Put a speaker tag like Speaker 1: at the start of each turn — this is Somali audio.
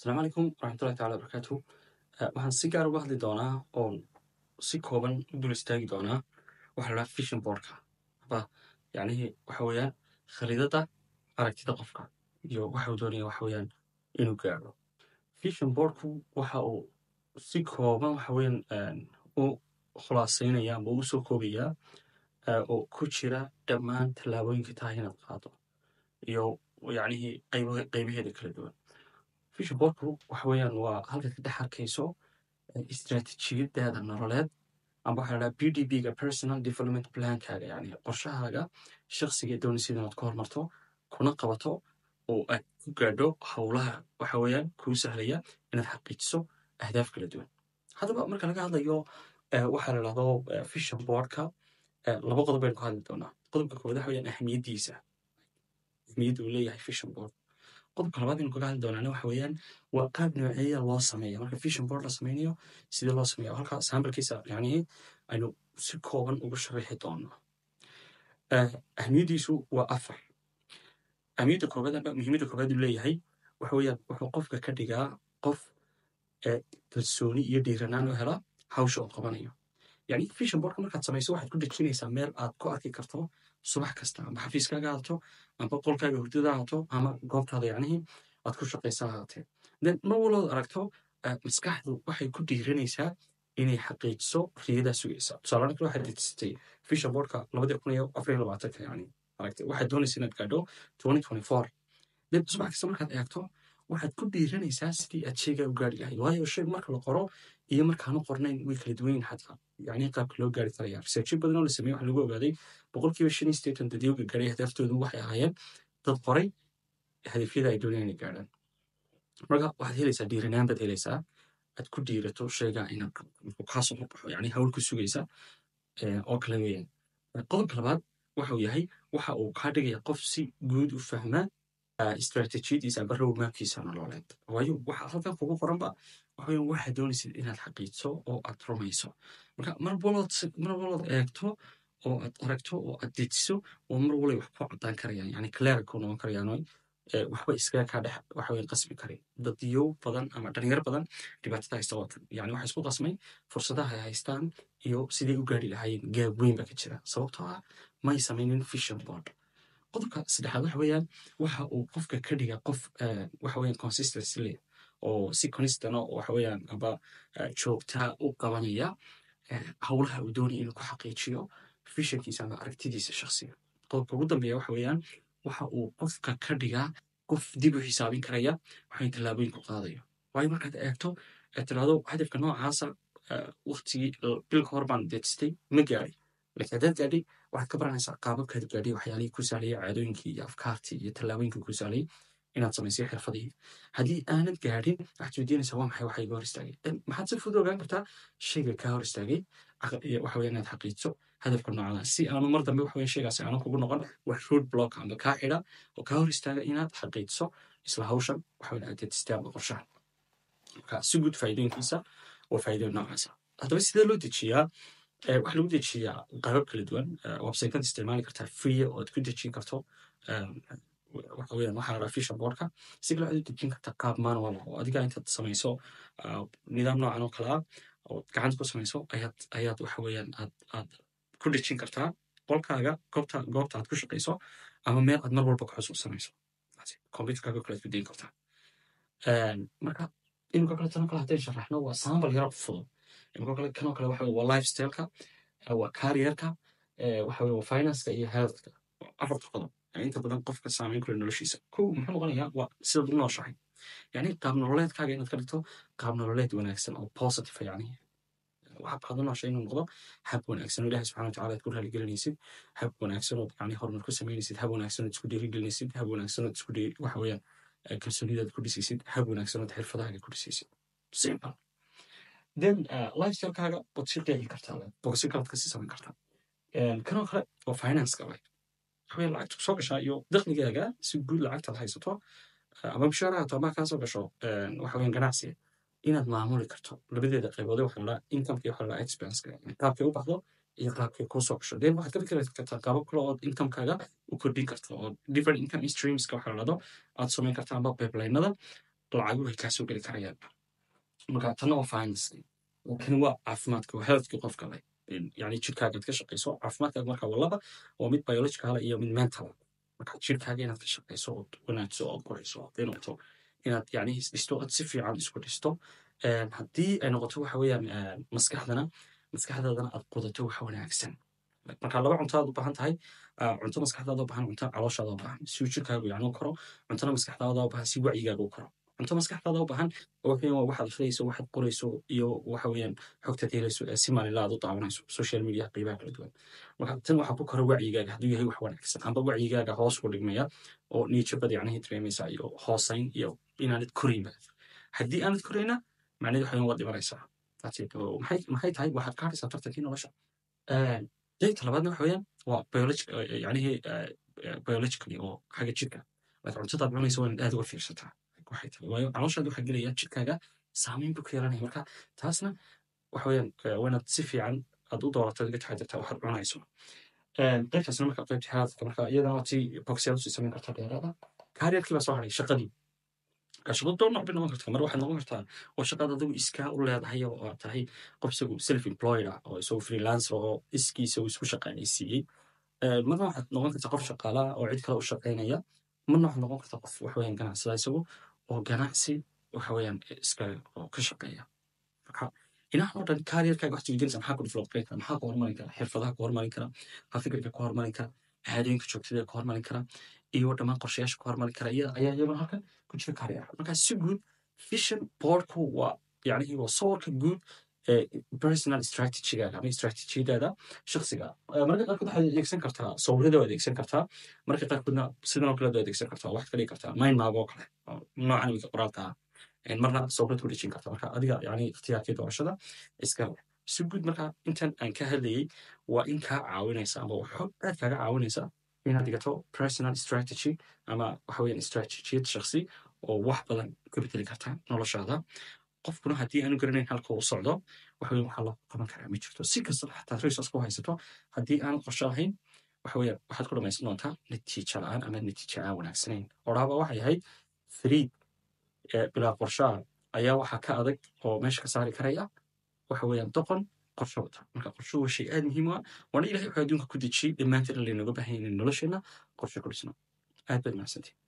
Speaker 1: Asalaamu calaykum waraxmatullahi taala wabarakaatuhu. Waxaan si gaar uga hadli doonaa oon si kooban u dul istaagi doonaa waxa la dhahaa vision boardka. Haba yacnihii waxa weeyaan khariidada aragtida qofka iyo waxa uu doonaya waxa weeyaan inuu gaadho. Vision boardku waxa uu si kooban waxa weeyaan u khulaasaynaya ama u soo koobayaa oo ku jira dhammaan tallaabooyinka tahay inaad qaado iyo yacnihii qaybaheeda kala duwan. vision boardku waxa weeyaan waa halka ka dhex arkayso istiraatiijiyadaada nololeed amba waxa la dhahaa PDP-ga personal development plankaaga yacni qorshahaaga shakhsiga ee doonaysid inaad ka hormarto kuna qabato oo aad ku gaadho howlaha waxa weeyaan kuu sahlaya inaad xaqiijiso ahdaaf kala duwan. Haddaba marka laga hadlayo waxa la dhahdo vision boardka laba qodob baynu ka hadli doonaa. Qodobka koowaad waxa weeyaan ahmiyaddiisa, ahmiyadda uu leeyahay vision board. qodobka labaad aynu kaga hadli doonaana waxa weeyaan waa qaab nooceeya loo sameeya marka vision board la sameynayo sidee loo sameeya halka sambalkiisa yacnihii aynu si kooban uga sharaxi doono. Ahmiyaddiisu waa afar. Ahmiyadda koowaad amba muhiimadda koowaad uu leeyahay waxa weeyaan wuxuu qofka ka dhigaa qof kalsooni iyo dhiiranaan u hela hawsha uu qabanayo. yacni vision boardka markaad samayso waxaad ku dejinaysaa meel aad ku arki karto subax kasta amba xafiiskaaga ahaato amba qolkaaga hurdada ahaato ama goobtaada yacnihii aad ku shaqaysa ahaatee then mar walbood aragto maskaxdu waxay ku dhiiranaysaa inay xaqiijiso riyadaa sugaysa. Tusaale kale waxaad dejisatay vision boardka 2024 yacni aragtay waxaad doonaysa inaad gaadho 2024 then subax kasta markaad eegto waxaad ku dhiiranaysaa sidii aad shaygaa u gaari lahayd waayo shay marka la qoro iyo markaanu qornayn way kala duwan yihiin xataa yacni qaabka loo gaari karaya researchyo badan oo la sameeyey waxa lagu ogaaday 85% dadyoga gaaray ahdaftoodu waxay ahaayeen dad qoray hadafyada ay doonayaan inay gaadhaan. Marka waxaad helaysaa dhiiranaan baad helaysaa aad ku dhiirato shaygaa inaad markuu kaa soo baxo yacni hawl ku sugaysa oo kale weeyaan. Qodobka labaad waxa uu yahay waxa uu kaa dhigaya qof si guud u fahma istiraatiijiyadiisa amba roadmapkiisa nololeed waayo waxa halkan kugu qoranba waxa weeyaan waxaad doonaysid inaad xaqiijiso oo aad rumayso. Marka mar walbood eegto oo aad aragto oo aad dejiso oo mar walba wax ku caddaan karayaan yacni clear ku noqon karayaan waxba iskaga kaa dhex waxa weeyaan qasbi karay dadyo badan ama dhalinyaro badan dhibaatada haysta waa tan yacni waxaa isku qasmay fursadaha ay haystaan iyo sidii u gaari lahaayeen gaab weyn baa ka jira sababtoo ah may samaynin vision board. qodobka saddexaad waxa weeyaan waxa uu qofka ka dhiga qof waxa weeyaan consistency leh oo si consistent oo waxa weeyaan aba joogtaa u qabanaya howlaha uu doonaya inuu ku xaqiijiyo visionkiisa ama aragtidiisa shakhsiga. qodobka ugu dambeeya waxa weeyaan waxa uu qofka ka dhigaa qof dib u xisaabin karaya waxay tallaabooyin ku qaadayo waayo markaad eegto tiraahdo hadafka noocaasa waqtigii bil ka hor baan dejistay ma gaadhay laakiin haddaad gaadhay waxaad ka baranaysaa qaababkaad u gaadhay waxyaalihii ku sahlaya caadooyinkii iyo afkaartii iyo tallaabooyinkii ku sahlayay inaad samaysay xirfadihii. Haddii aanad gaadhin waxaad weydiinaysaa waa maxay waxa iga hor istaagay maxaad si fudud ogaan kartaa shayga kaa hor istaagay waxa weeyaan inaad xaqiijiso hadafka noocaada si aanu mar dambe waxa weeyaan shaygaasi aanu kugu noqon wax road block amba kaa xidha oo kaa hor istaaga inaad xaqiijiso isla hawshan waxa weeyaan aad dejistay amba qorshahan. Marka si guud faa'iidooyinkiisa waa faa'iidooyin noocaasa. Haddaba sidee loo dejiyaa waxaa lagu dejiyaa qaabab kala duwan website-kad isticmaali kartaa free oo aad ku dejin karto waxa weeyaan waxaa la dhahaa vision boardka si kale aad u dejin kartaa qaab manual oo adiga intaad samayso nidaam noocan oo kale ah oo gacanta ku samayso ayaad waxa weeyaan aad ku dejin kartaa qolkaaga goobta aad ku shaqayso ama meel aad mar walba ku xusuusanayso computerkaaga kale aad ku deyin kartaa. Marka imika kale tan kale haddii sharaxno waa sample yar oo fudud imika kale kanoo kale waxa waa lifestyle-ka waa career-ka waxa weeye waa finance-ka iyo health-ka afarta qodob inta badan qofka saameyn kule noloshiisa kow muxuu noqonayaa waa sidaad u nooshahay yacni qaab nololeedkaaga inaad ka dhigto qaab nololeed wanaagsan oo positive yacni waxaad u nooshay inuu noqdo hab wanaagsan oo ilaahay subxana watacaala aad ku raaligelinaysid hab wanaagsan oo yacni horumar ku samaynaysid hab wanaagsan oo isku dhiirigelinaysid hab wanaagsan oo waxa weeyaan kalsoonidaad ku dhisaysid hab wanaagsan oo xirfadahaaga ku dhisaysid simple then lifestyle-kaaga waad si qeexi kartaa bogsi kalaad kasii samayn kartaa. kanoo kale oo finance-ka waxaweye lacagta soo gashaa iyo dakhligaaga si guud lacagtaad haysato ama mushaara haato ama kaa soo gasho waxa weeyaan ganacsiga inaad maamuli karto labadeeda qayboode waxa la dhahaa income-ka iyo waxa la dhahaa expense-ka qaabkay u baxdo iyo qaabkay kuu soo gasho then waxaad ka fikiri kartaa qaabab kale oo income-kaaga u kordhin karto oo different income streams-ka waxa la dhahdo aad samayn kartaa amba pipeline-nada lacaguhu ay kaasoo geli karayaan. Marka tanna waa finance, kan waa caafimaadka, waa healthka qofka leh. Yani jirkaagaad ka shaqayso, caafimaadkaaga marka waa laba, waa mid biological iyo mid mental. Marka jirkaaga inaad ka shaqayso ood wanaagso ood qorayso, hadday noqoto inaad yani isdhisto ood si fiican isku dhisto. Haddii ay noqoto waxa weeyaan maskaxdaadana aad qudato wax wanaagsan. Marka laba cunto aad u baahan tahay, cunto maskaxdaada u baahan, cunto calooshaada u baahan, si uu jirkaagu yani u koro, cuntona maskaxdaada u baahan si wacyigaaga u koro. Cunto maskaxdaada u baahan waa waxaad akhriyayso, waxaad qorayso iyo waxa weeyaan xogtaad helayso ee si maalinle aad u daawanayso social media qeybaha kala duwan. Marka tan waxaa ku koro wacyigaaga hadduu yahay wax wanaagsan, amba wacyigaaga hoos u dhigmaya oo niyad-jabad yacnihii dareemaysa iyo hoosayn iyo inaanad koraynba. Haddii aanad korayna macnaheedu waxa weeyaan waad dhimanaysaa. That's it. Oo maxay tahay waxaad ka hadhaysaa tartankii nolosha. Qaybta labaadna waxa weeyaan waa biologically oo xagga jirka. Marka cuntadaad cunayso waa inaad aad uga fiirsataa waxay tahay, waayo calooshaada waxaa gelaya jirkaaga saameyn buu ku yeelanaya. Marka taasna waxa weeyaan waa inaad si fiican aad u doorato uga taxadirtaa waxaad cunayso. Qaybtaasna marka qaybta healthka, marka iyadana waad sii bogsyaad usii samayn kartaa dheeraada. Careerkii baa soo hadhay, shaqadii. Shaqadu dhowr nooc bay noqon kartaa. Mar waxay noqon kartaa oo shaqada adigu iskaa u leedahay oo aad tahay qof isagu self employed ah oo isagu freelancer oo iskiisa uu isku shaqaaleysiiyey. Marna waxaad noqon kartaa qof shaqaala ah oo cid kale u shaqaynaya. Marna waxaad noqon kartaa qof wax weeyaan ganacsada isagu oo ganacsi waxa weeyaan iska oo ka shaqeeya. Marka inaha oo dhan careerkaaga wax gelinaysa maxaa ku develop gareyn kara, maxaa ku horumarin kara, xirfadaha ku horumarin kara, fikirka ku horumarin kara, caadooyinka joogtada ku horumarin kara, iyo dhammaan qorshayaasha ku horumarin kara ayaa iyaguna halkan ku jira career. Marka si guud vision boardku waa yacnihii waa sawirka guud ee personal strategy-gaaga ama istiraatiijiyadaada shakhsiga. Mararka qaarkood waxaad adeegsan kartaa sawirada waad adeegsan kartaa, mararka qaarkoodna sidan oo kale waad adeegsan kartaa, waxaad ka dhigi kartaa mind map oo kale noocan imika qoraalka ah. Marna sawirad ku dhejin kartaa. Marka adiga yani ikhtiyaarkii doorashada iska leh. Si guud marka intan aan ka hadlayay waa in kaa caawinaysa ama xog aad kaaga caawinaysa inaad dhigato personal strategy ama waxa weeyaan istiraatiijiyad shakhsi oo wax badan ka bedeli karta noloshaada. Qofkuna haddii aanu garanayn halka uu socdo waxa weeyaan waxaa loo qaban karaa ma jirto. Si kastaba xataa resource ku haysato haddii aanad qorshe lahayn waxa weeyaan waxaad ku dhamaysan doontaa natiijo la'aan ama natiijo aan wanaagsanayn. Oraaba waxay ahayd fariid bilaa qorshaha ayaa waxaa ka adag oo meesha ka saari karaya waxa weeyaan doqon qorshe wata. Marka qorshuhu waa shay aad muhiim u ah, waana ilaahay wuxuu adduunka ku dejiyey dhammaanteen in laynaga baahan yahay nolosheena qorshe ku dhisno. Aad baad mahadsantihiin.